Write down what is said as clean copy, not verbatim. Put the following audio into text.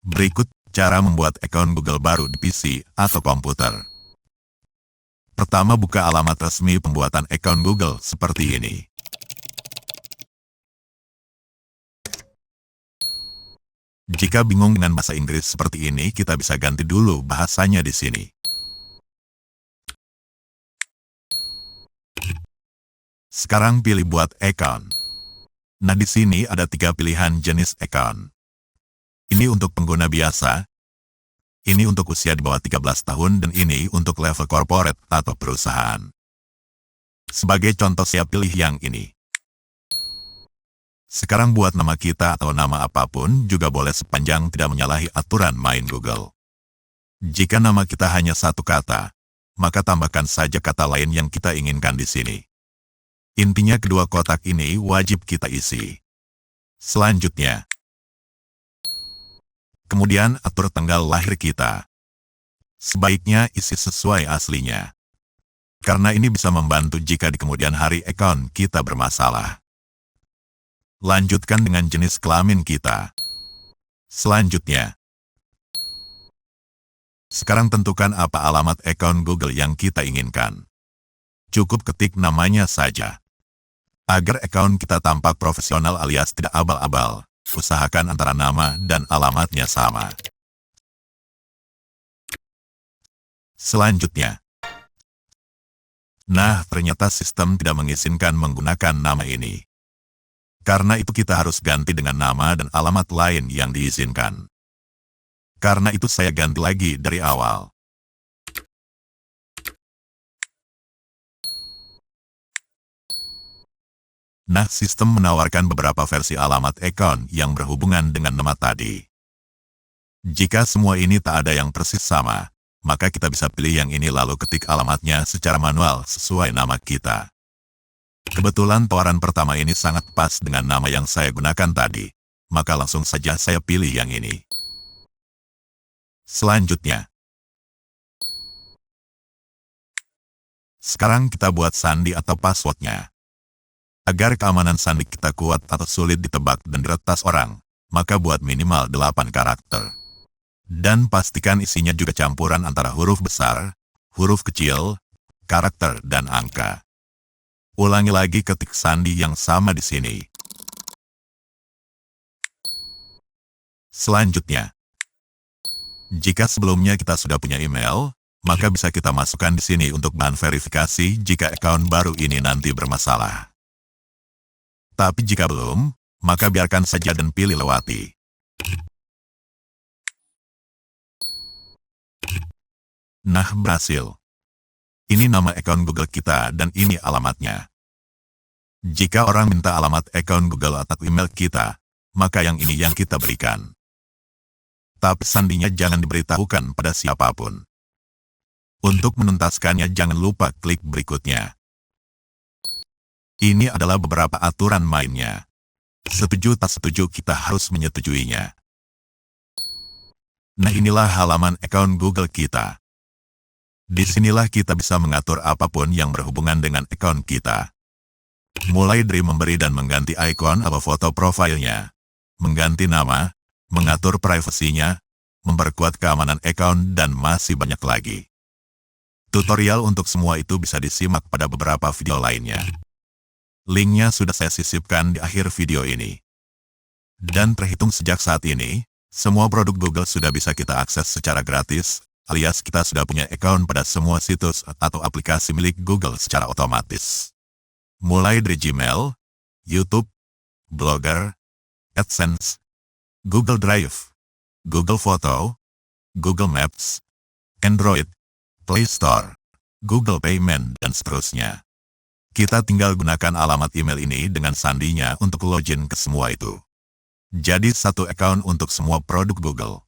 Berikut cara membuat akun Google baru di PC atau komputer. Pertama, buka alamat resmi pembuatan akun Google seperti ini. Jika bingung dengan bahasa Inggris seperti ini, kita bisa ganti dulu bahasanya di sini. Sekarang pilih buat akun. Nah, di sini ada 3 pilihan jenis akun. Ini untuk pengguna biasa, ini untuk usia di bawah 13 tahun, dan ini untuk level corporate atau perusahaan. Sebagai contoh, saya pilih yang ini. Sekarang buat nama kita atau nama apapun juga boleh sepanjang tidak menyalahi aturan main Google. Jika nama kita hanya satu kata, maka tambahkan saja kata lain yang kita inginkan di sini. Intinya kedua kotak ini wajib kita isi. Selanjutnya, kemudian atur tanggal lahir kita. Sebaiknya isi sesuai aslinya, karena ini bisa membantu jika di kemudian hari akun kita bermasalah. Lanjutkan dengan jenis kelamin kita. Selanjutnya, sekarang tentukan apa alamat akun Google yang kita inginkan. Cukup ketik namanya saja. Agar akun kita tampak profesional alias tidak abal-abal, usahakan antara nama dan alamatnya sama. Selanjutnya, nah, ternyata sistem tidak mengizinkan menggunakan nama ini. Karena itu kita harus ganti dengan nama dan alamat lain yang diizinkan. Karena itu saya ganti lagi dari awal. Nah, sistem menawarkan beberapa versi alamat akun yang berhubungan dengan nama tadi. Jika semua ini tak ada yang persis sama, maka kita bisa pilih yang ini lalu ketik alamatnya secara manual sesuai nama kita. Kebetulan tawaran pertama ini sangat pas dengan nama yang saya gunakan tadi, maka langsung saja saya pilih yang ini. Selanjutnya, sekarang kita buat sandi atau passwordnya. Agar keamanan sandi kita kuat atau sulit ditebak dan diretas orang, maka buat minimal 8 karakter. Dan pastikan isinya juga campuran antara huruf besar, huruf kecil, karakter, dan angka. Ulangi lagi ketik sandi yang sama di sini. Selanjutnya, jika sebelumnya kita sudah punya email, maka bisa kita masukkan di sini untuk bahan verifikasi jika akun baru ini nanti bermasalah. Tapi jika belum, maka biarkan saja dan pilih lewati. Nah, berhasil. Ini nama akun Google kita dan ini alamatnya. Jika orang minta alamat akun Google atau email kita, maka yang ini yang kita berikan. Tapi sandinya jangan diberitahukan pada siapapun. Untuk menuntaskannya jangan lupa klik berikutnya. Ini adalah beberapa aturan mainnya. Setuju tak setuju kita harus menyetujuinya. Nah, inilah halaman akun Google kita. Disinilah kita bisa mengatur apapun yang berhubungan dengan akun kita. Mulai dari memberi dan mengganti ikon atau foto profilnya, mengganti nama, mengatur privasinya, memperkuat keamanan akun, dan masih banyak lagi. Tutorial untuk semua itu bisa disimak pada beberapa video lainnya. Linknya sudah saya sisipkan di akhir video ini. Dan terhitung sejak saat ini, semua produk Google sudah bisa kita akses secara gratis, alias kita sudah punya akun pada semua situs atau aplikasi milik Google secara otomatis. Mulai dari Gmail, YouTube, Blogger, AdSense, Google Drive, Google Photo, Google Maps, Android, Play Store, Google Payment, dan seterusnya. Kita tinggal gunakan alamat email ini dengan sandinya untuk login ke semua itu. Jadi satu akun untuk semua produk Google.